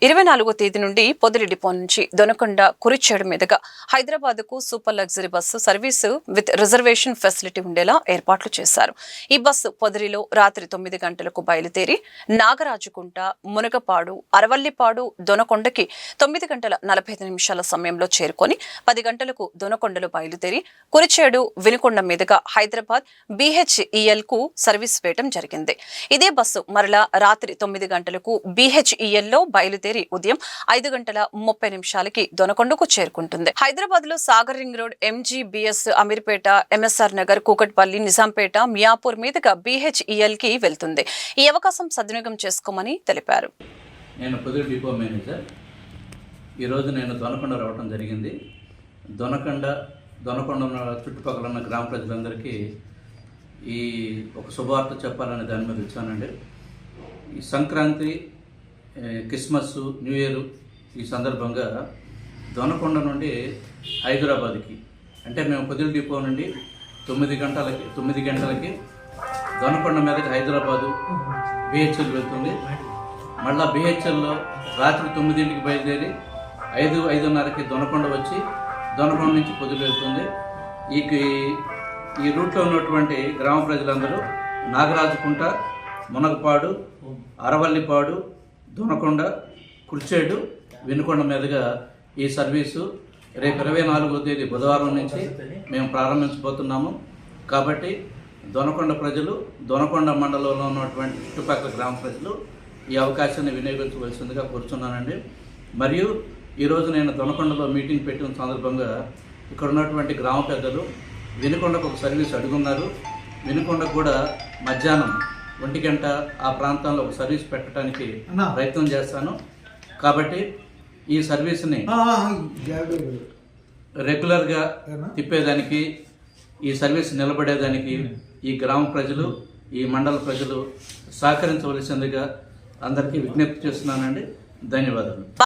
24వ తేదీ నుండి పొదిలి డిపో నుంచి దొనకొండ కురిచేడు మీదుగా హైదరాబాద్కు super luxury bus service with reservation facility ఉండేలా ఏర్పాట్లు చేశారు. ఈ బస్సు పొదిలిలో రాత్రి 9 గంటలకు బయలుదేరి నాగరాజుకుంట, మునగపాడు, అరవల్లిపాడు, దొనకొండకి 9 గంటల 45 నిమిషాల సమయంలో చేరుకొని 10 గంటలకు దొనకొండలో బయలుదేరి కురిచేడు, వినుకొండ మీదుగా హైదరాబాద్ BHEL కు సర్వీస్ వేయడం జరిగింది. ఇదే బస్సు మరలా రాత్రి 9 గంటలకు BHEL లో బయలుదేరి ఉదయం 5 గంటల 30 నిమిషాలకి దొనకొండకు చేరుకుంటుంది. హైదరాబాద్ లో Sagar ring road, MGBS, Ameerpet, MSR Nagar, Kukatpally, Nizampet, Miyapur మీదుగా BHEL కి వెళ్తుంది. ఈ అవకాశం సద్వినియోగం చేసుకోమని తెలిపారు. నేను పొదిలి డిపో మేనేజర్. ఈరోజు నేను దొనకొండ రావడం జరిగింది. దొనకొండ చుట్టుపక్కల ఉన్న గ్రామ ప్రజలందరికీ ఈ ఒక శుభవార్త చెప్పాలనే దాని మీద వచ్చానండి. ఈ సంక్రాంతి, క్రిస్మస్, న్యూ ఇయర్ ఈ సందర్భంగా దొనకొండ నుండి హైదరాబాద్కి, అంటే మేము పొదిలి డిపో నుండి 9 గంటలకి దొనకొండ మీదకి హైదరాబాదు BHEL వెళ్తుంది. మళ్ళీ BHELలో రాత్రి 9ంటికి బయలుదేరి 5:30కి దొనకొండ వచ్చి దొనకొండ నుంచి పొదిలి వెళ్తుంది. ఈ రూట్లో ఉన్నటువంటి గ్రామ ప్రజలందరూ నాగరాజుకుంట, మునగపాడు, అరవల్లిపాడు, దొనకొండ, కుర్చేడు, వినుకొండ మీదుగా ఈ సర్వీసు రేపు 24వ తేదీ బుధవారం నుంచి మేము ప్రారంభించబోతున్నాము. కాబట్టి దొనకొండ ప్రజలు, దొనకొండ మండలంలో ఉన్నటువంటి చుట్టుపక్కల గ్రామ ప్రజలు ఈ అవకాశాన్ని వినియోగించవలసిందిగా కోరుతున్నానండి. మరియు ఈరోజు నేను దొనకొండలో మీటింగ్ పెట్టిన సందర్భంగా ఇక్కడ ఉన్నటువంటి గ్రామ పెద్దలు వినుకొండకు ఒక సర్వీస్ అడుగున్నారు. వినుకొండకు కూడా మధ్యాహ్నం 1 గంట ఆ ప్రాంతంలో ఒక సర్వీస్ పెట్టడానికి ప్రయత్నం చేస్తాను. కాబట్టి ఈ సర్వీస్ని రెగ్యులర్గా తిప్పేదానికి, ఈ సర్వీస్ నిలబడేదానికి ఈ గ్రామ ప్రజలు, ఈ మండల ప్రజలు సహకరించవలసిందిగా అందరికీ విజ్ఞప్తి చేస్తున్నానండి. ధన్యవాదాలు.